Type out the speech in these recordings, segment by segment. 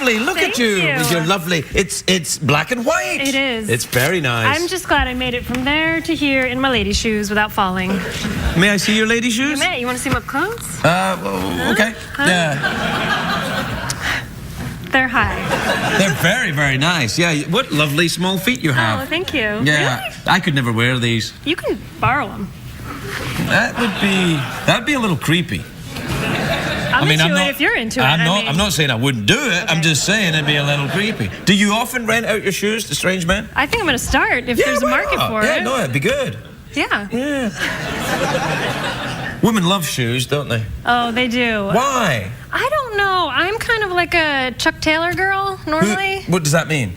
lovely. Look at you. You're lovely. It's black and white. It is. It's very nice. I'm just glad I made it from there to here in my lady shoes without falling. May I see your lady shoes? You may. You want to see them up close? Well, okay. Huh? Yeah. They're high. They're very, very nice. Yeah. What lovely small feet you have. Oh, thank you. Yeah. Really? I could never wear these. You can borrow them. That'd be a little creepy. I'm into it if you're into it. I'm not saying I wouldn't do it. Okay. I'm just saying it'd be a little creepy. Do you often rent out your shoes to strange men? I think I'm going to start if there's a market for it. Yeah, no, it'd be good. Yeah. Yeah. Women love shoes, don't they? Oh, they do. Why? I don't know. I'm kind of like a Chuck Taylor girl, normally. What does that mean?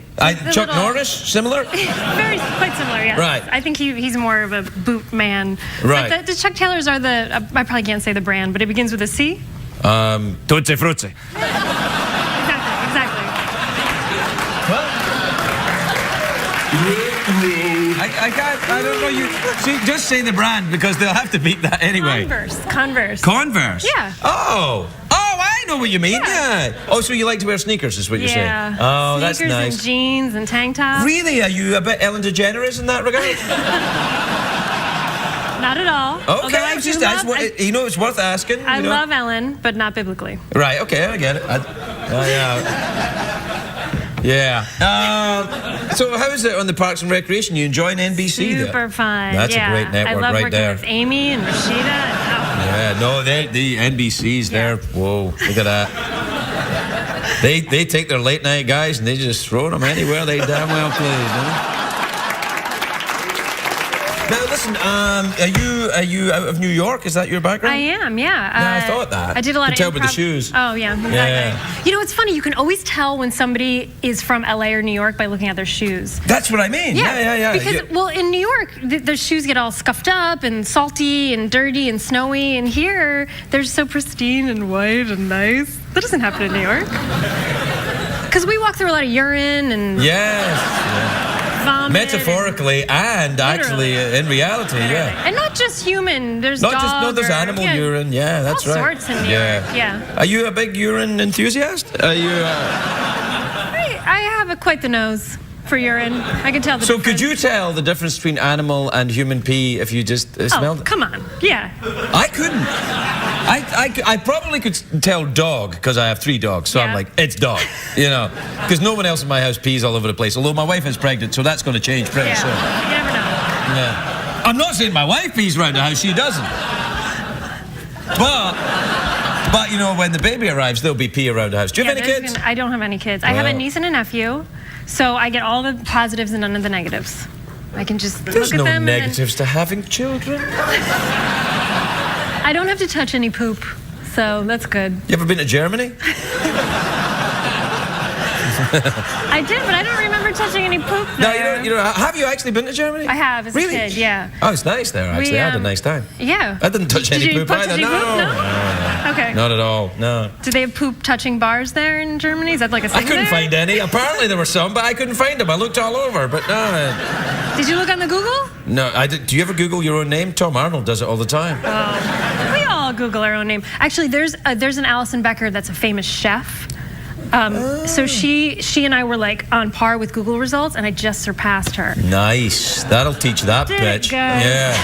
Chuck Norris? Similar? Quite similar, yes. Right. I think he's more of a boot man. Right. But the Chuck Taylors are I probably can't say the brand, but it begins with a C. Tutti Frutti. Exactly. I don't know. You see, just say the brand because they'll have to beat that anyway. Converse. Converse? Yeah. Oh, I know what you mean. Yeah. Oh, so you like to wear sneakers, is what you're saying? Yeah. Oh, that's sneakers nice. And jeans and tank tops. Really? Are you a bit Ellen DeGeneres in that regard? Not at all. Okay, you know, it's worth asking. I love Ellen, but not biblically. Right. Okay, I get it. Yeah. So how is it on the Parks and Recreation? You enjoying NBC? Super fun. That's a great network right there. I love working with Amy and Rashida. Yeah, no, the NBC's there. Whoa, look at that. They take their late night guys and they just throw them anywhere they damn well please. Huh? Now listen, are you out of New York? Is that your background? I am, yeah. Yeah, I thought that. I did a lot of tell with the shoes. Oh, yeah, exactly. Yeah. You know, it's funny. You can always tell when somebody is from LA or New York by looking at their shoes. That's what I mean. Yeah. Because, well, in New York, their shoes get all scuffed up and salty and dirty and snowy. And here, they're so pristine and white and nice. That doesn't happen in New York. Because we walk through a lot of urine and... Yes. Vomit metaphorically and actually in reality, yeah. And not just human. There's there's animal urine. Yeah, that's all right. Sorts in New York. Yeah. Are you a big urine enthusiast? Are you? I have quite the nose for urine. I can tell the difference. Could you tell the difference between animal and human pee if you just smelled it? Come on. Yeah. I couldn't. I probably could tell dog because I have 3 dogs, so I'm like, it's dog, you know, because no one else in my house pees all over the place. Although my wife is pregnant, so that's going to change pretty soon. You never know. Yeah. I'm not saying my wife pees around the house; she doesn't. But you know, when the baby arrives, there'll be pee around the house. Do you have any kids? I don't have any kids. I have a niece and a nephew, so I get all the positives and none of the negatives. I can just look at them. There's no negatives to having children. I don't have to touch any poop, so that's good. You ever been to Germany? I did, but I don't remember touching any poop there. No, you know, have you actually been to Germany? I have, as a kid, yeah. Oh, it's nice there, actually. I had a nice time. Yeah. I didn't touch any poop either. Any poop? No? Okay. Not at all, no. Do they have poop-touching bars there in Germany? Is that like a thing I couldn't find any. Apparently there were some, but I couldn't find them. I looked all over, but no. Did you look on the Google? No, I did. Do you ever Google your own name? Tom Arnold does it all the time. Oh, we all Google our own name. Actually, there's an Alison Becker that's a famous chef. So she and I were like on par with Google results, and I just surpassed her. Nice. That'll teach that bitch. Yeah.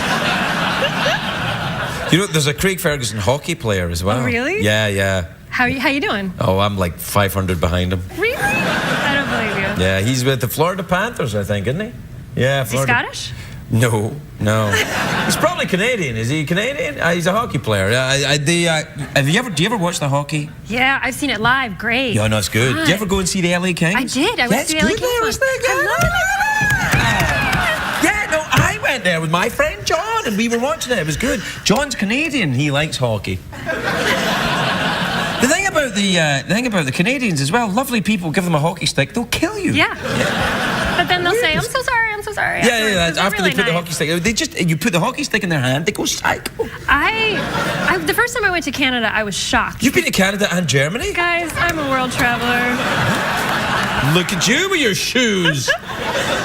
You know, there's a Craig Ferguson hockey player as well. Oh, really? Yeah. How you doing? Oh, I'm like 500 behind him. Really? I don't believe you. Yeah, he's with the Florida Panthers, I think, isn't he? Yeah, Florida. Is he Scottish? No. He's probably Canadian. Is he Canadian? He's a hockey player. Do you ever watch the hockey? Yeah, I've seen it live. Great. Yeah, no, it's good. Did you ever go and see the LA Kings? I did. I went to the LA Kings. Yeah, no, I went there with my friend John, and we were watching it. It was good. John's Canadian. He likes hockey. The thing about the Canadians as well, lovely people, give them a hockey stick, they'll kill you. Yeah. But then they'll say, I'm so sorry. Yeah, after they put the hockey stick, you put the hockey stick in their hand, they go psycho. The first time I went to Canada, I was shocked. You've been to Canada and Germany? Guys, I'm a world traveler. Look at you with your shoes.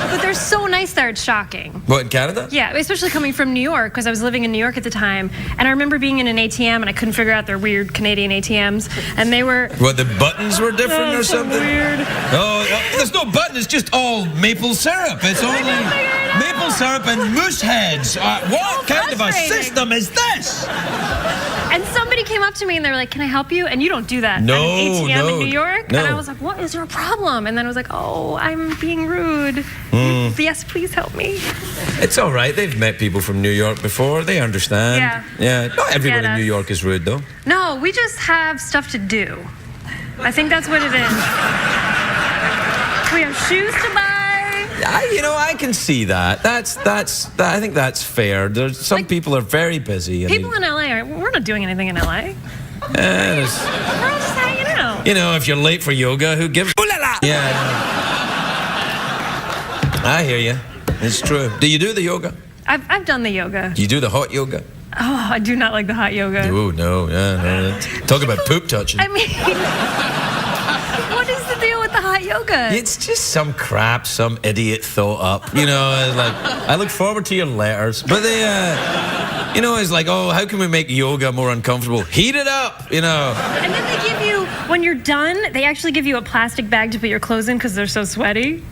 But they're so nice there, it's shocking. What, in Canada? Yeah, especially coming from New York, because I was living in New York at the time, and I remember being in an ATM, and I couldn't figure out their weird Canadian ATMs, and they were... What, the buttons were different or so something? Weird. Oh, there's no button, it's just all maple syrup. It's only maple syrup and moose heads. What kind of a system is this? And somebody came up to me and they were like, "Can I help you?" And you don't do that no, at an ATM no, in New York. No. And I was like, "What is your problem?" And then I was like, "Oh, I'm being rude. Yes, please help me." It's all right. They've met people from New York before. They understand. Yeah. Yeah. Not everyone in New York is rude, though. No, we just have stuff to do. I think that's what it is. We have shoes to buy. I can see that. I think that's fair. There's some people are very busy. People in LA we're not doing anything in LA. We're all just hanging out. If you're late for yoga, who gives? Yeah. I hear you. It's true. Do you do the yoga? I've done the yoga. Do you do the hot yoga? Oh, I do not like the hot yoga. Oh no, yeah. Talk about poop touching. I mean, what is the deal with the hot yoga? It's just some crap some idiot thought up. Like I look forward to your letters, but they, it's like, oh, how can we make yoga more uncomfortable? Heat it up, And then they give you, when you're done, they actually give you a plastic bag to put your clothes in because they're so sweaty.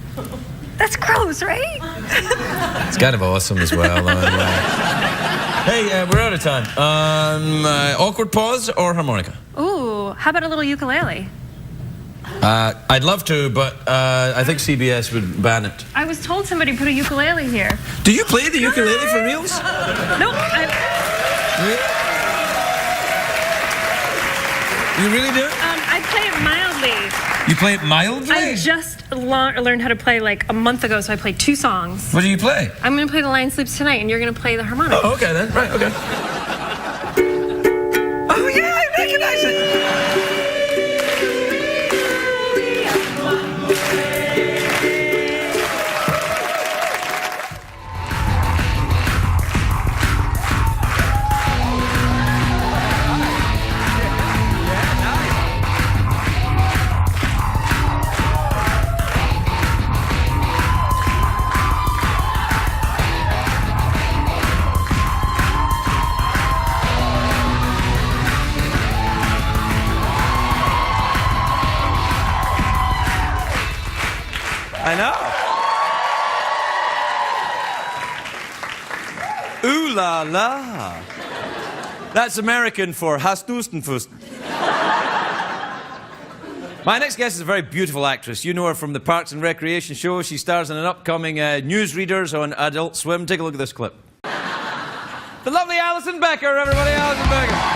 That's gross, right? It's kind of awesome as well. Hey, we're out of time. Awkward pause or harmonica? Ooh, how about a little ukulele? I'd love to, but I think CBS would ban it. I was told somebody put a ukulele here. Do you play the ukulele for reals? Nope. Really? You really do? I play it mildly. You play it mildly? I just learned how to play like a month ago, so I played 2 songs. What do you play? I'm going to play The Lion Sleeps Tonight, and you're going to play the harmonica. Oh, okay then. Right, okay. Oh, yeah, I recognize it. I know. Ooh la la. That's American for hast dusten fusten. My next guest is a very beautiful actress. You know her from the Parks and Recreation show. She stars in an upcoming Newsreaders on Adult Swim. Take a look at this clip. The lovely Alison Becker, everybody. Alison Becker.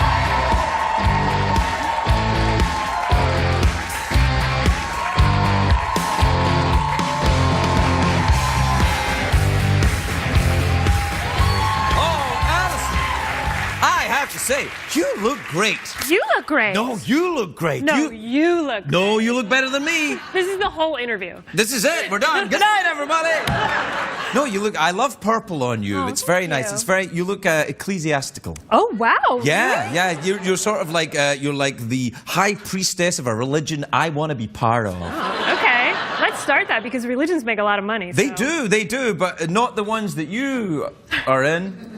To say, you look great. You look great. No, you look great. No, you look great. No, you look better than me. This is the whole interview. This is it. We're done. Good night, everybody. No, you look. I love purple on you. Oh, it's very nice. you. It's very. You look ecclesiastical. Oh wow. Yeah, really? yeah. You're sort of like you're like the high priestess of a religion I want to be part of. Oh, okay. Let's start that because religions make a lot of money. They do, but not the ones that you are in.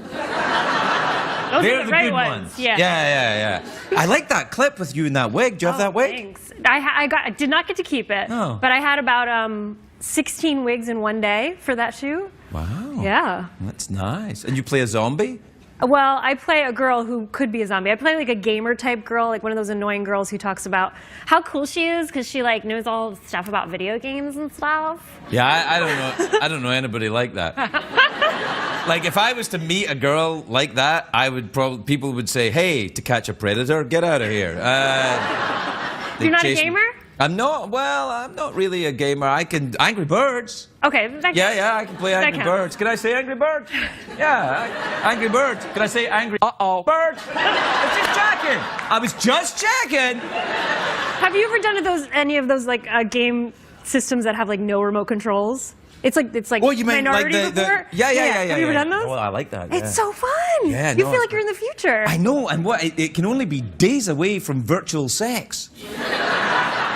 Those They're are the right good ones. ones. Yeah. Yeah. I like that clip with you in that wig. Do you have that wig? Thanks. I did not get to keep it. Oh. But I had about 16 wigs in one day for that shoot. Wow. Yeah. That's nice. And you play a zombie? Well, I play a girl who could be a zombie. I play like a gamer type girl, like one of those annoying girls who talks about how cool she is because she like knows all the stuff about video games and stuff. Yeah, I don't know. I don't know anybody like that. Like if I was to meet a girl like that, I would people would say, "Hey, to catch a predator, get out of here." You're not a gamer? I'm not. Well, I'm not really a gamer. I can Angry Birds. Okay. That Yeah, I can play Angry Birds. Can I say Angry Birds? Yeah, Angry Birds. Can I say Angry Birds? I was just checking. I was just checking. Have you ever done any of those like game systems that have like no remote controls? It's like Oh, you mean like Minority Report? Yeah. Have you ever done those? Oh, I like that. It's so fun. Yeah, you feel like you're in the future. I know, and it can only be days away from virtual sex.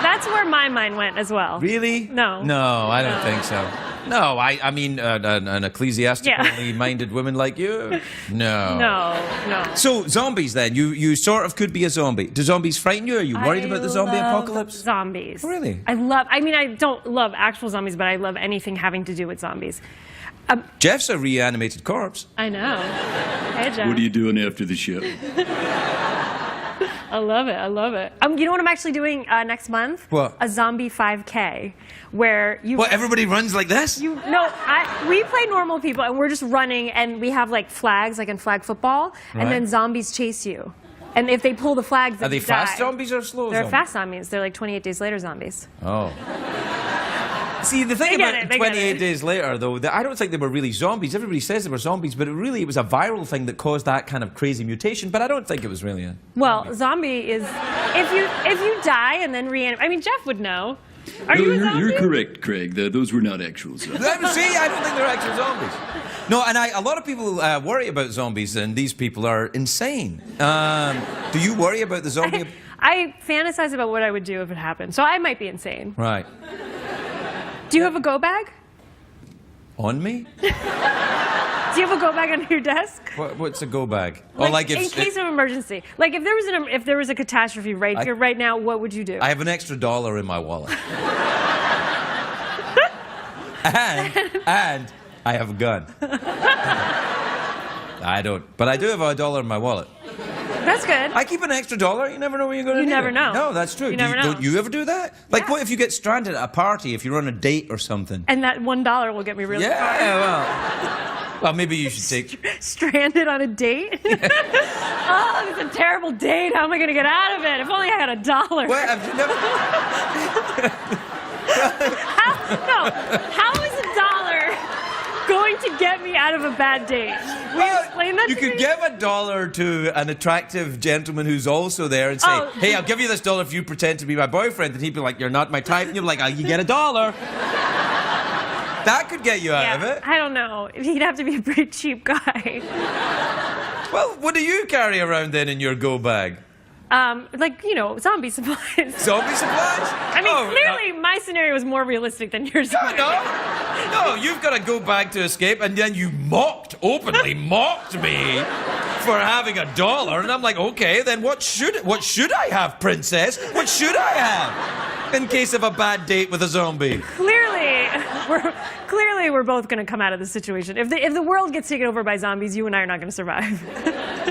That's That's where my mind went as well. Really? No. No, I don't think so. No, I mean, an ecclesiastically minded woman like you? No. No. So, zombies then. You sort of could be a zombie. Do zombies frighten you? Are you worried about the zombie love apocalypse? Zombies. Really? I mean, I don't love actual zombies, but I love anything having to do with zombies. Jeff's a reanimated corpse. I know. Hey, Jeff. What are you doing after the show? I love it. You know what I'm actually doing next month? What? A zombie 5K, where you. What, everybody runs like this? We play normal people, and we're just running, and we have like flags, like in flag football, Right. and then zombies chase you. And if they pull the flags, then Are they you fast die. zombies or slow They're zombies? fast zombies. They're like 28 days later zombies. Oh. See, the thing They get about it, they get 28 it. days later, though, I don't think they were really zombies. Everybody says they were zombies, but it was a viral thing that caused that kind of crazy mutation. But I don't think it was really a... Well, zombie is if you die and then reanimate. I mean, Jeff would know. Are you a zombie? You're correct, Craig. Those were not actual zombies. See, I don't think they're actual zombies. No, and a lot of people worry about zombies, and these people are insane. Do you worry about the zombie? I fantasize about what I would do if it happened, so I might be insane. Right. Do you have a go bag? On me? Do you have a go bag under your desk? What's a go bag? In case of emergency. Like if there was a catastrophe here right now, what would you do? I have an extra $1 in my wallet. and I have a gun. I don't, but I do have $1 in my wallet. That's good. I keep an extra $1. You never know when you're going to need it. You never know. No, that's true. You never know. Don't you ever do that? Like, Yeah. what if you get stranded at a party if you're on a date or something? And that $1 will get me really far. Well, maybe you should take... Stranded on a date? Oh, it's a terrible date. How am I going to get out of it? If only I had $1. Well, have you never... How is $1 going to get me out of a bad date? Will you explain that You to could me? give $1 to an attractive gentleman who's also there and say, Oh. hey, I'll give you this $1 if you pretend to be my boyfriend. And he'd be like, you're not my type. And you'd be like, you get $1. That could get you out of it. I don't know. He'd have to be a pretty cheap guy. Well, what do you carry around then in your go bag? Zombie supplies. Zombie supplies? I mean, clearly my scenario is more realistic than yours. No, you've got to go back to escape, and then you openly mocked me for having $1, and I'm like, okay, then what should I have, princess? What should I have in case of a bad date with a zombie? Clearly, we're both going to come out of this situation. If the world gets taken over by zombies, you and I are not going to survive.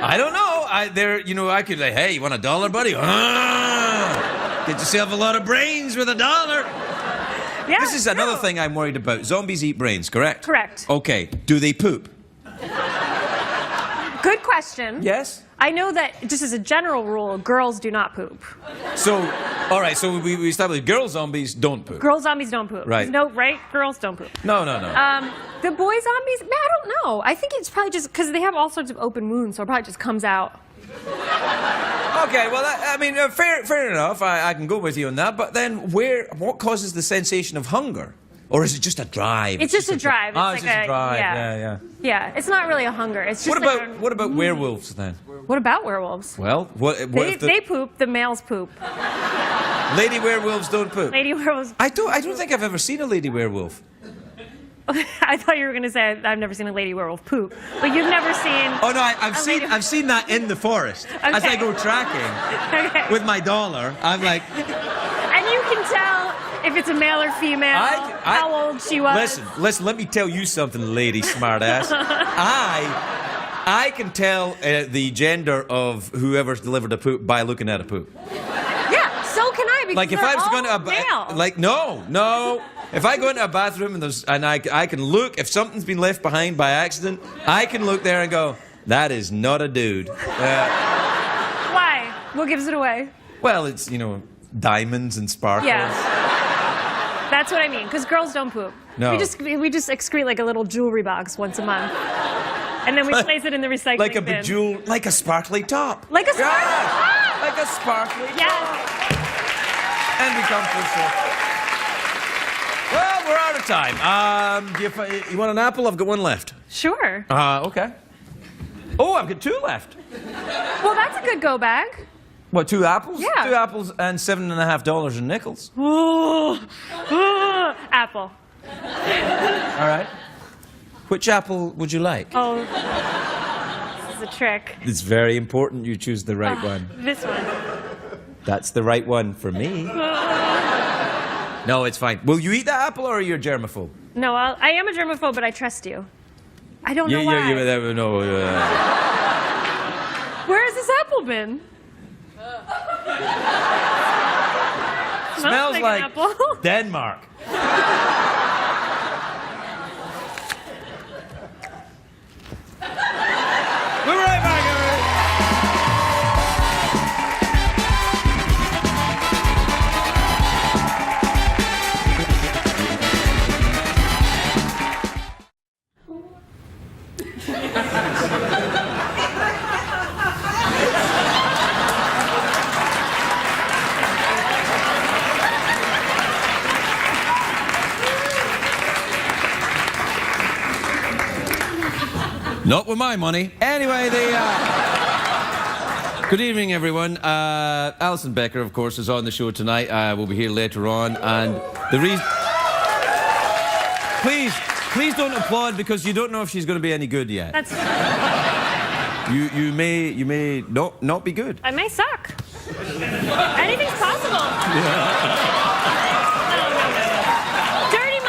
I don't know. I could say, hey, you want $1, buddy? Get yourself a lot of brains with $1. Yeah, This is another thing I'm worried about. Zombies eat brains, correct? Correct. Okay. Do they poop? Good question. Yes. I know that just as a general rule, girls do not poop. So, all right. So we established girl zombies don't poop. Girl zombies don't poop. Right. No, right? Girls don't poop. No. The boy zombies, man, I don't know. I think it's probably just because they have all sorts of open wounds, so it probably just comes out. Okay, well, fair enough. I can go with you on that. But then, what causes the sensation of hunger? Or is it just a drive? It's just a drive. It's just a drive. Yeah. Yeah, it's not really a hunger. It's just What about werewolves then? What about werewolves? Well, what if They poop. The males poop. lady werewolves don't poop? Lady werewolves. I don't think I've ever seen a lady werewolf. I thought you were going to say I've never seen a lady werewolf poop, but you've never seen. Oh no, I've seen that in the forest as I go tracking with my $1. I'm like, and you can tell if it's a male or female, how old she was. Listen. Let me tell you something, lady smartass. I can tell the gender of whoever's delivered a poop by looking at a poop. Yeah, so can I. Because Like if I was going to male. no. If I go into a bathroom and I can look, if something's been left behind by accident, I can look there and go, that is not a dude. Why? What gives it away? Well, it's, diamonds and sparkles. Yeah. That's what I mean, because girls don't poop. No. We just excrete like a little jewelry box once a month. And then we place it in the recycling Like a bin. bejeweled, like a sparkly top. Like a sparkly top! Like a sparkly top. Yes. And we come full circle. Well, we're out of time. You want an apple? I've got one left. Sure. Okay. Oh, I've got 2 left. Well, that's a good go bag. What, 2 apples? Yeah. 2 apples and $7.50 in nickels. Ooh. Apple. All right. Which apple would you like? Oh, this is a trick. It's very important you choose the right one. This one. That's the right one for me. No, it's fine. Will you eat that apple or are you a germaphobe? No, I am a germaphobe, but I trust you. I don't know why. No. Where has this apple been? Smells like like an apple. Denmark. We're right back, everybody. Not with my money. Anyway, good evening, everyone. Alison Becker, of course, is on the show tonight. We'll be here later on, and the reason... Please don't applaud because you don't know if she's going to be any good yet. That's. You may not be good. I may suck. Anything's possible. Dirty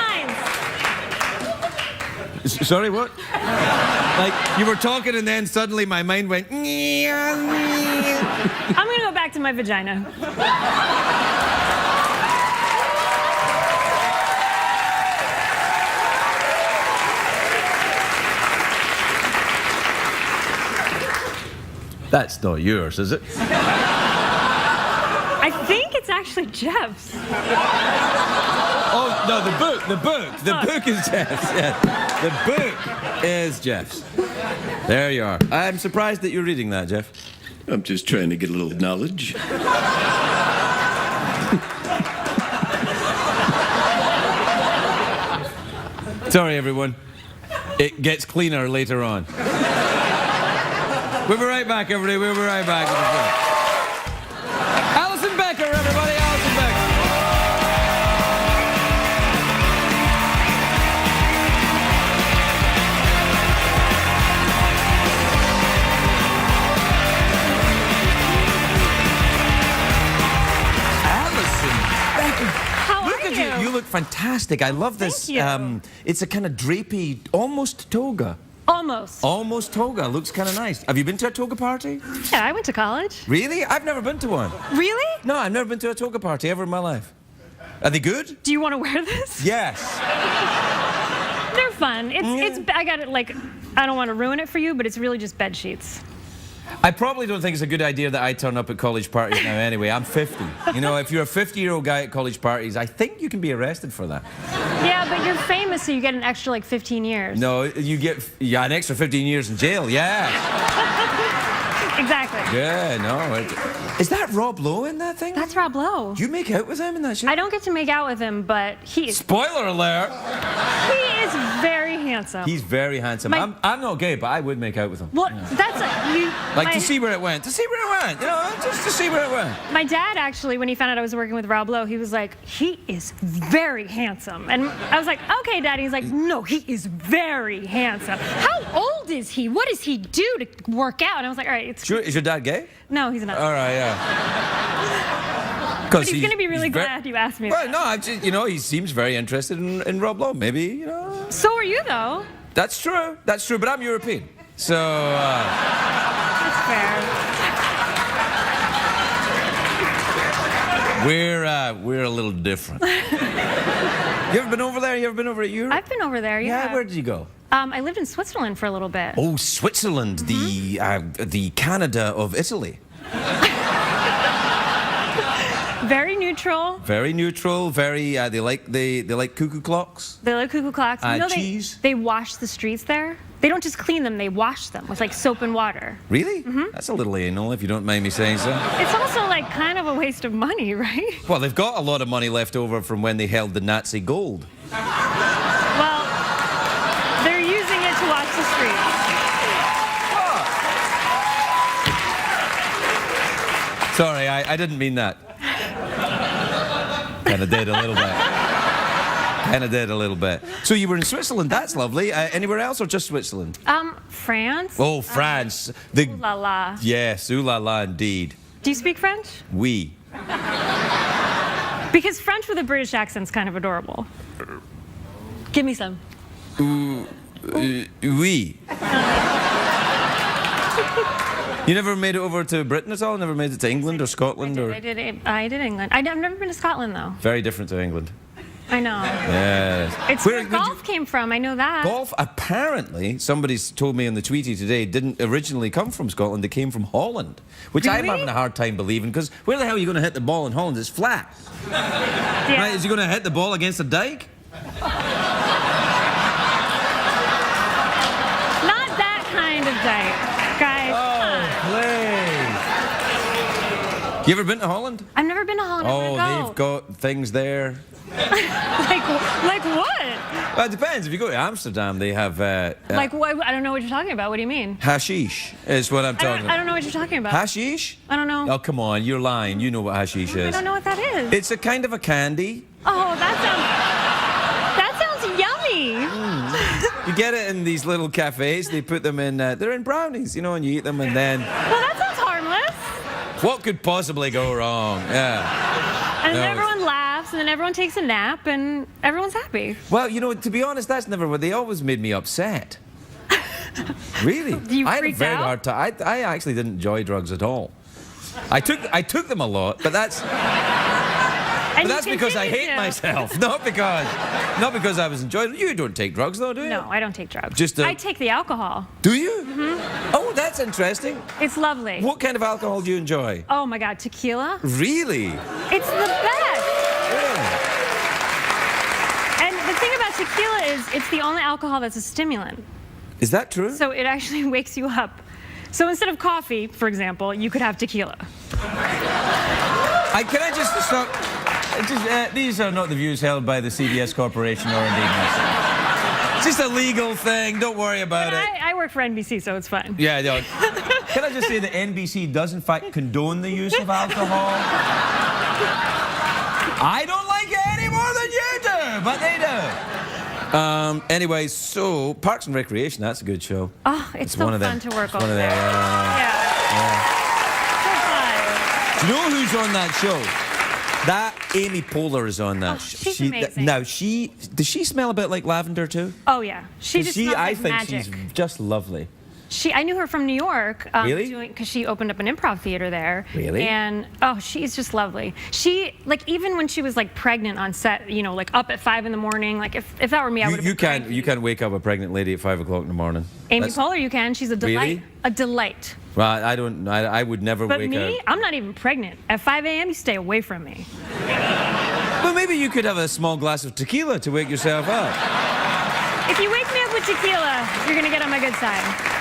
minds. Sorry, what? Like, you were talking and then suddenly my mind went... I'm gonna go back to my vagina. That's not yours, is it? I think it's actually Jeff's. Oh, no, the book is Jeff's. Yeah. The book is Jeff's. There you are. I'm surprised that you're reading that, Jeff. I'm just trying to get a little knowledge. Sorry, everyone. It gets cleaner later on. We'll be right back, everybody. We'll be right back. Alison Becker, everybody. Alison Becker. Alison Becker. How Look are at you? You look fantastic. I love this. Thank you. It's a kind of drapey, almost toga. Almost. Almost toga. Looks kind of nice. Have you been to a toga party? Yeah, I went to college. Really? I've never been to one. Really? No, I've never been to a toga party ever in my life. Are they good? Do you want to wear this? Yes. They're fun. It's. I got it. Like, I don't want to ruin it for you, but it's really just bed sheets. I probably don't think it's a good idea that I turn up at college parties now anyway. I'm 50. You know, if you're a 50-year-old guy at college parties, I think you can be arrested for that. Yeah, but you're famous, so you get an extra, like, 15 years. No, you get an extra 15 years in jail, yeah. Exactly. Yeah, no. Is that Rob Lowe in that thing? That's Rob Lowe. You make out with him in that shit? I don't get to make out with him, but he is. Spoiler alert! He is very handsome. He's very handsome. I'm not gay, but I would make out with him. Well, that's you. Like, to see where it went. To see where it went. You know, just to see where it went. My dad, actually, when he found out I was working with Rob Lowe, he was like, he is very handsome. And I was like, okay, Daddy. He's like, no, he is very handsome. How old is he? What does he do to work out? And I was like, all right, it's... Sure, is your dad gay? No, he's not. All right, yeah. But he's going to be really glad you asked me Well, that. no, you know, he seems very interested in Rob Lowe. Maybe, you know. So are you, though. That's true. That's true. But I'm European, so. That's fair. We're a little different. You ever been over there? You ever been over at Europe? I've been over there, yeah. Yeah, where did you go? I lived in Switzerland for a little bit. Oh, Switzerland, the Canada of Italy. Very neutral. Very neutral. Very. They like cuckoo clocks. They like cuckoo clocks. You know, cheese. They wash the streets there. They don't just clean them; they wash them with like soap and water. Really? That's a little anal, if you don't mind me saying so. It's also like kind of a waste of money, right? Well, they've got a lot of money left over from when they held the Nazi gold. Well, they're using it to wash the streets. Sorry, I didn't mean that. Kind of did a little bit. Kind of did a little bit. So you were in Switzerland. That's lovely. Anywhere else or just Switzerland? France. Oh, France. Ooh la la. Yes, ooh la la indeed. Do you speak French? Oui. Because French with a British accent's kind of adorable. Give me some. Oui. You never made it over to Britain at all? Never made it to England or Scotland? I did England. I've never been to Scotland, though. Very different to England. I know. Yes. It's where golf came from. I know that. Golf, apparently, somebody's told me on the Tweety today, didn't originally come from Scotland. It came from Holland, which I'm Really? having a hard time believing, because where the hell are you going to hit the ball in Holland? It's flat. Yeah. Right? Is he going to hit the ball against a dike? Not that kind of date, guys. Please. You ever been to Holland? I've never been to Holland. I Oh, wanna they've got things there. like what? Well, it depends. If you go to Amsterdam, they have... Like what? I don't know what you're talking about. What do you mean? hashish is what I'm talking I about. don't know what you're talking about. Hashish? I don't know. Oh, come on. You're lying. You know what hashish I is. don't know what that is. It's a kind of a candy. Oh, that sounds yummy. You get it in these little cafes. They put them in... they're in brownies, you know, and you eat them and then... Well, that sounds harmless. What could possibly go wrong? Yeah. And then No, everyone laughs, and then everyone takes a nap, and everyone's happy. Well, you know, to be honest, that's never what... They always made me upset. Really? You I had a freaked very out? hard time. I actually didn't enjoy drugs at all. I took them a lot, but that's... And But that's you because I continue hate to. myself, not because I was enjoying it. You don't take drugs, though, do you? No, I don't take drugs. Just I take the alcohol. Do you? Oh, that's interesting. It's lovely. What kind of alcohol do you enjoy? Oh my God, tequila. Really? It's the best. Yeah. And the thing about tequila is it's the only alcohol that's a stimulant. Is that true? So it actually wakes you up. So instead of coffee, for example, you could have tequila. Can I just stop? These are not the views held by the CBS Corporation or indeed myself. It's just a legal thing. Don't worry about But it. I work for NBC, so it's fine. Yeah, no. Can I just say that NBC does in fact condone the use of alcohol? I don't like it any more than you do, but they do. Anyway, so Parks and Recreation, that's a good show. Oh, it's so one of fun them. to work It's on. one of them. So fun. Do you know who's on that show? That Amy Poehler is on that. Oh, she's amazing. Now does she smell a bit like lavender too? Oh yeah, she just smells I like think magic. she's just lovely. I knew her from New York. Really? Because she opened up an improv theater there. Really? And she's just lovely. She even when she was like pregnant on set, you know, like up at 5 in the morning. Like if that were me, I would have. You can't wake up a pregnant lady at 5 o'clock in the morning. Amy Poehler, you can. She's a delight. Really? A delight. Well, I would never But wake me, up. I'm not even pregnant. At 5 a.m., you stay away from me. Well, maybe you could have a small glass of tequila to wake yourself up. If you wake me up with tequila, you're gonna get on my good side.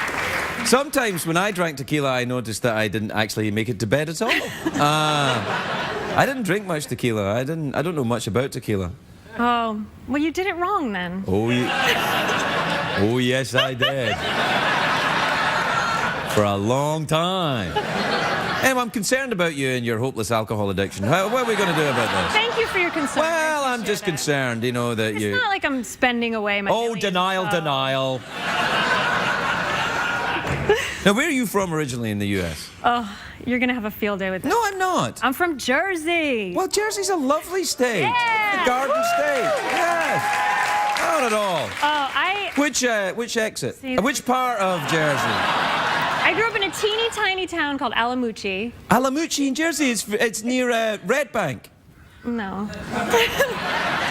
Sometimes when I drank tequila, I noticed that I didn't actually make it to bed at all. I didn't drink much tequila. I don't know much about tequila. Oh, well, you did it wrong then. Oh, yes, I did. For a long time. And I'm concerned about you and your hopeless alcohol addiction. What are we going to do about this? Thank you for your concern. Well, I'm just concerned, you know, that It's you... not like I'm spending away my millions, denial. Now, where are you from originally in the U.S.? Oh, you're gonna have a field day with this. No, I'm not. I'm from Jersey. Well, Jersey's a lovely state. Yeah. The Garden State. Yes. Not at all. Which exit? See- Which part of Jersey? I grew up in a teeny tiny town called Alamuchi. Alamuchi in Jersey. It's near Red Bank. No.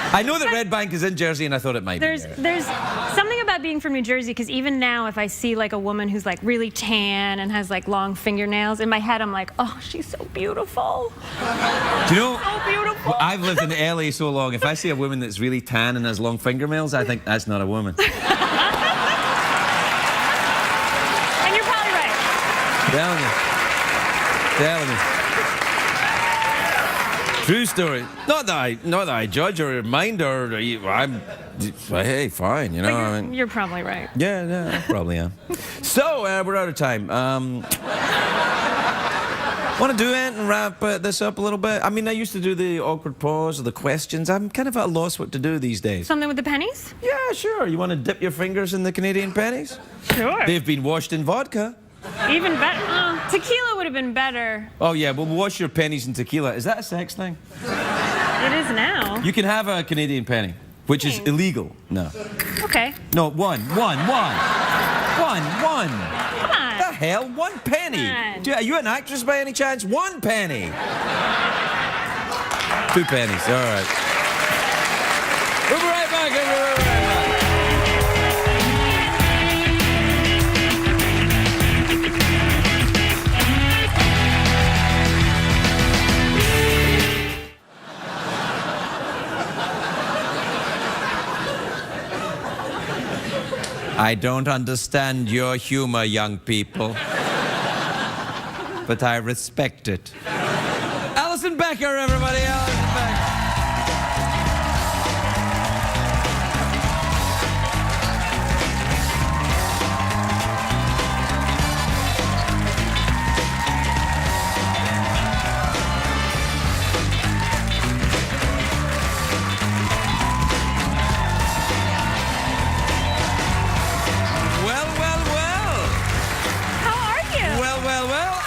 I know that Red Bank is in Jersey, and I thought it might be there. There's something about being from New Jersey, because even now, if I see like a woman who's like really tan and has like long fingernails, in my head I'm like, oh, she's so beautiful. Do you know? So beautiful. I've lived in LA so long. If I see a woman that's really tan and has long fingernails, I think that's not a woman. And you're probably right. Telling you. True story. Not that I judge or mind or hey, fine, you know. But you're probably right. Yeah, I probably am. So we're out of time. Want to do it and wrap this up a little bit? I mean, I used to do the awkward pause or the questions. I'm kind of at a loss what to do these days. Something with the pennies? Yeah, sure. You want to dip your fingers in the Canadian pennies? Sure. They've been washed in vodka. Even better. Tequila would have been better. Oh, yeah, well, wash your pennies in tequila. Is that a sex thing? It is now. You can have a Canadian penny, which is illegal. No. Okay. No, one. Come on. The hell? 1 penny? Are you an actress by any chance? 1 penny. 2 pennies. All right. We'll be right back. We'll be right back. I don't understand your humor, young people. But I respect it. Alison Becker, everybody. Alison Becker.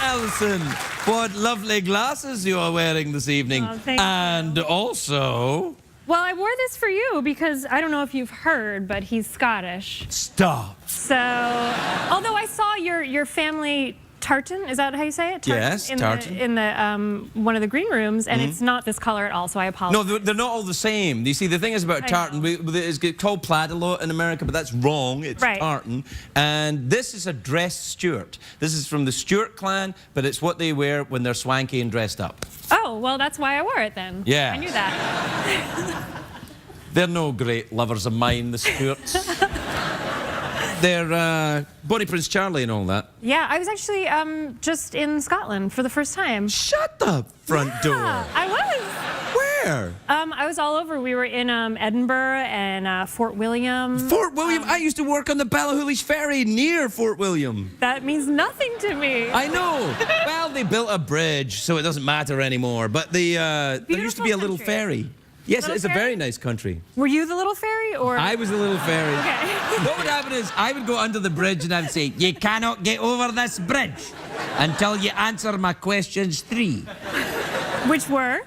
Alison, what lovely glasses you are wearing this evening. Oh, thank you. And also... Well, I wore this for you because I don't know if you've heard, but he's Scottish. Stop. So, although I saw your family tartan, is that how you say it? Tartan, yes, tartan. In the one of the green rooms, and it's not this color at all, so I apologize. No, they're not all the same. You see, the thing is about tartan, it's called plaid a lot in America, but that's wrong. It's tartan. And this is a dress Stuart. This is from the Stuart clan, but it's what they wear when they're swanky and dressed up. Oh, well, that's why I wore it then. Yeah. I knew that. They're no great lovers of mine, the Stuarts. They're Bonnie Prince Charlie and all that. Yeah, I was actually just in Scotland for the first time. Shut the front door. I was. Where? I was all over. We were in Edinburgh and Fort William. Fort William? I used to work on the Ballahoolish Ferry near Fort William. That means nothing to me. I know. Well, they built a bridge, so it doesn't matter anymore. But there used to be a little ferry. Yes, it's a very nice country. Were you the little fairy, or...? I was the little fairy. Okay. What would happen is, I would go under the bridge and I would say, "You cannot get over this bridge until you answer my questions 3. Which were?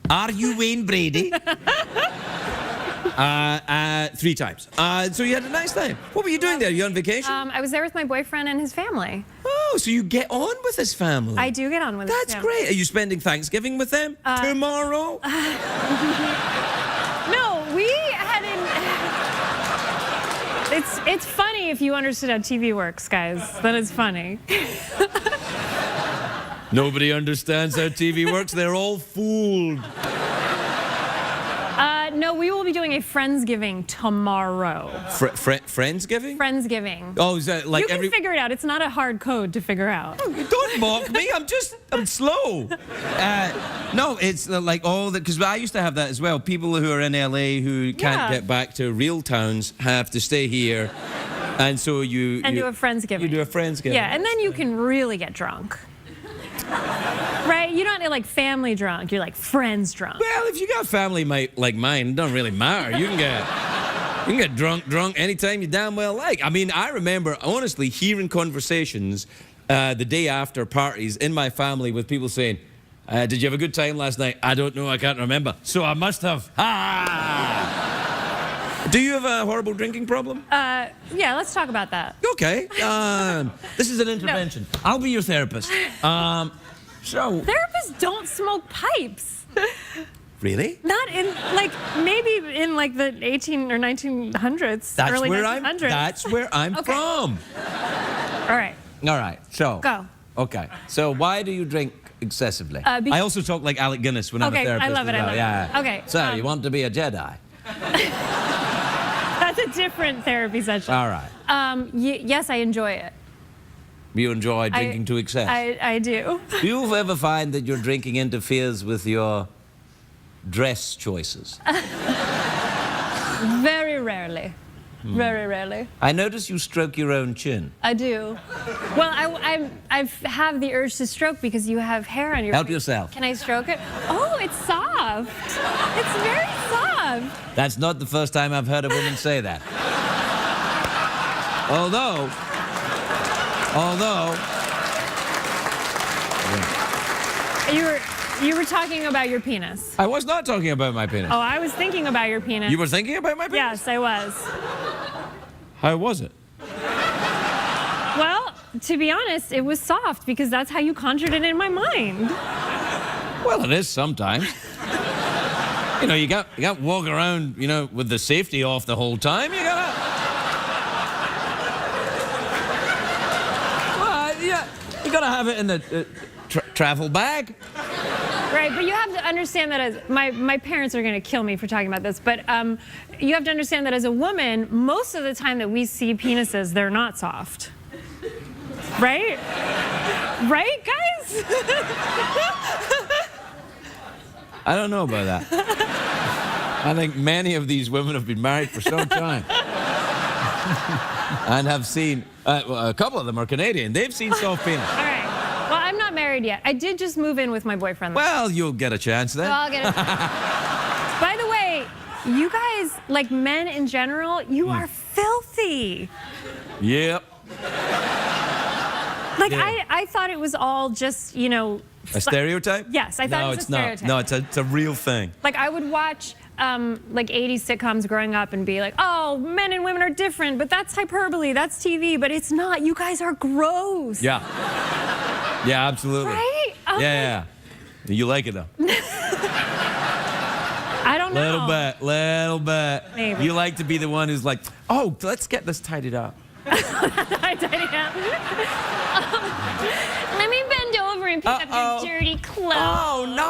Are you Wayne Brady? 3 times. So you had a nice time. What were you doing there? You on vacation? I was there with my boyfriend and his family. Oh, so you get on with his family? I do get on with his That's family. great. Are you spending Thanksgiving with them tomorrow? No, we hadn't... It's funny if you understood how TV works, guys. That is funny. Nobody understands how TV works. They're all fooled. No, we will be doing a Friendsgiving tomorrow. Friendsgiving? Friendsgiving. Oh, is that like you can figure it out. It's not a hard code to figure out. Oh, don't mock me. I'm slow. No, it's like all that, because I used to have that as well. People who are in LA who can't get back to real towns have to stay here. And so you do a Friendsgiving. You do a Friendsgiving. Yeah, and then you can really get drunk. Right? You're not like family drunk. You're like friends drunk. Well, if you got family like mine, it doesn't really matter. You can get drunk anytime you damn well like. I mean, I remember, honestly, hearing conversations the day after parties in my family with people saying, did you have a good time last night? I don't know, I can't remember. So I must have. Do you have a horrible drinking problem? Yeah, let's talk about that. Okay. This is an intervention. No. I'll be your therapist. Therapists don't smoke pipes. Really? Not in, like, maybe in, like, the 18 or 1900s, early 1900s. That's where I'm from. All right. All right, so. Go. Okay, so why do you drink excessively? I also talk like Alec Guinness when I'm a therapist. I love it, I love it. Okay. So, you want to be a Jedi? That's a different therapy session. All right. Yes, I enjoy it. You enjoy drinking to excess? I do. Do you ever find that your drinking interferes with your dress choices? Very rarely. Very rarely. I notice you stroke your own chin. I do. Well, I have the urge to stroke because you have hair on your Help face. yourself. Can I stroke it? Oh, it's soft. It's very soft. That's not the first time I've heard a woman say that. Although... You were talking about your penis. I was not talking about my penis. Oh, I was thinking about your penis. You were thinking about my penis? Yes, I was. How was it? Well, to be honest, it was soft because that's how you conjured it in my mind. Well, it is sometimes. You know, you got to walk around, you know, with the safety off the whole time. You gotta... Well, yeah, you gotta have it in the travel bag. Right, but you have to understand that as my parents are going to kill me for talking about this, but you have to understand that as a woman, most of the time that we see penises, they're not soft. Right? Right, guys? I don't know about that. I think many of these women have been married for some time. And have seen, well, a couple of them are Canadian. They've seen soft penis. All right. Well, I'm not married yet. I did just move in with my boyfriend. Well, you'll get a chance then. So I'll get it. By the way, you guys, like men in general, you are filthy. Yep. Like, Yeah. I thought it was all just, you know... A stereotype? Yes, I thought it was a stereotype. No, it's a real thing. Like, I would watch, like, 80s sitcoms growing up and be like, oh, men and women are different, but that's hyperbole, that's TV, but it's not. You guys are gross. Yeah. Yeah, absolutely. Right? Yeah. You like it, though? I don't know. Little bit. Maybe. You like to be the one who's like, oh, let's get this tidied up. Let me bend over and pick up your dirty clothes. Oh, no.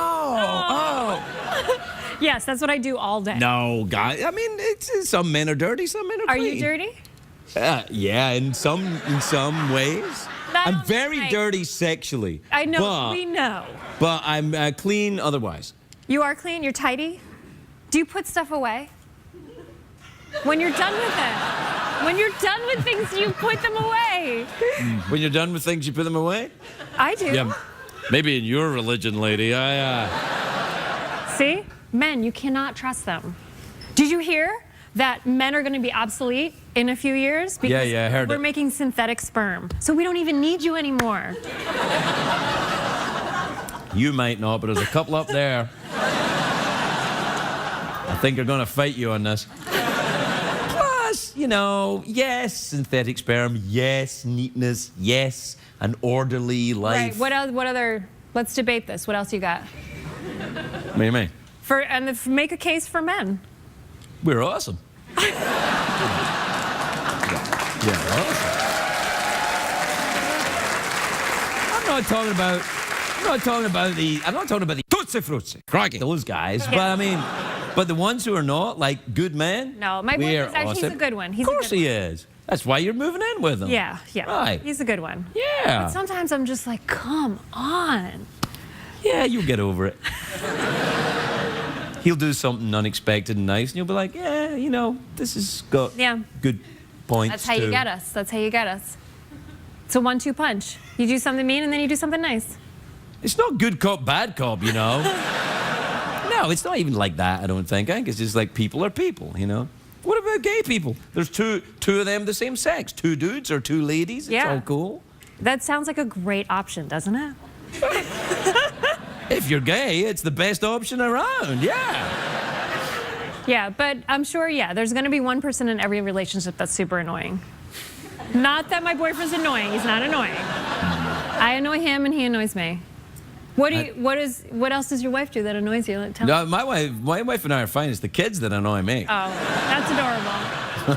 Oh. Yes, that's what I do all day. No, guy. I mean, some men are dirty, some men are Are clean. you dirty? Yeah, in some ways. I'm very dirty sexually. I know, but, we know. But I'm clean otherwise. You are clean? You're tidy? Do you put stuff away? When you're done with it. When you're done with things, you put them away. When you're done with things, you put them away? I do. Yeah, maybe in your religion, lady. See? Men, you cannot trust them. Did you hear that men are going to be obsolete in a few years? Because I heard we're it. making synthetic sperm. So we don't even need you anymore. You might not, but there's a couple up there. I think they're going to fight you on this. Plus, you know, yes, synthetic sperm, yes, neatness, yes, an orderly life. Right. What other? Let's debate this. What else you got? What do you mean? Make a case for men. We're awesome. Yeah, awesome. I'm not talking about the Tootsie Fruitsie. Crikey. Those guys. Yeah. But I mean, but the ones who are not, like good men. No, my boyfriend's actually he's a good one. Of course he is. That's why you're moving in with him. Yeah. Right. He's a good one. Yeah. But sometimes I'm just like, come on. Yeah, you'll get over it. He'll do something unexpected and nice, and you'll be like, yeah, you know, this has got good points. That's how you get us. That's how you get us. It's a 1-2 punch. You do something mean, and then you do something nice. It's not good cop, bad cop, you know. No, it's not even like that, I don't think. I think it's just like people are people, you know. What about gay people? There's two of them the same sex. 2 dudes or 2 ladies. It's all cool. That sounds like a great option, doesn't it? If you're gay, it's the best option around, yeah. Yeah, but I'm sure, there's going to be one person in every relationship that's super annoying. Not that my boyfriend's annoying. He's not annoying. I annoy him and he annoys me. What else does your wife do that annoys you? Tell me. No, my wife and I are fine. It's the kids that annoy me. Oh, that's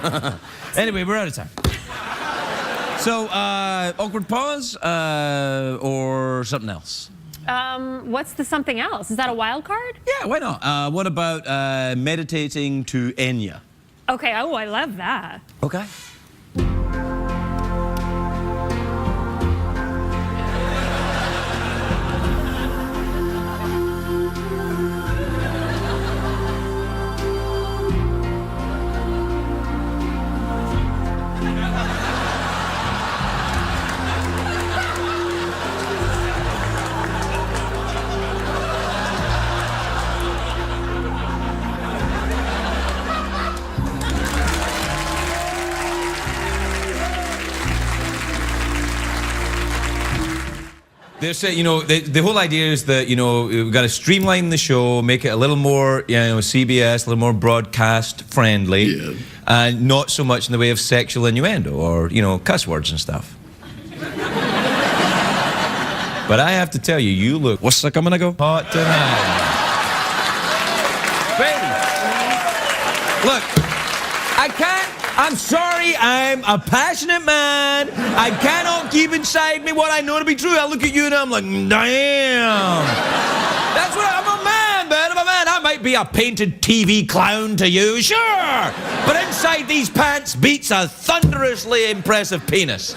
adorable. Anyway, we're out of time. So, awkward pause or something else? What's the something else? Is that a wild card? Yeah, why not? What about meditating to Enya? Okay, oh, I love that. Okay. They're saying, you know, the whole idea is that, you know, we've got to streamline the show, make it a little more, you know, CBS, a little more broadcast friendly, Yeah. and not so much in the way of sexual innuendo or, you know, cuss words and stuff. But I have to tell you, you look, what's that coming to go? Hot tonight. Baby. Look, I can't. I'm sorry, I'm a passionate man. I cannot keep inside me what I know to be true. I look at you and I'm like, damn. That's what I'm a man, man. I'm a man. I might be a painted TV clown to you, sure. But inside these pants beats a thunderously impressive penis.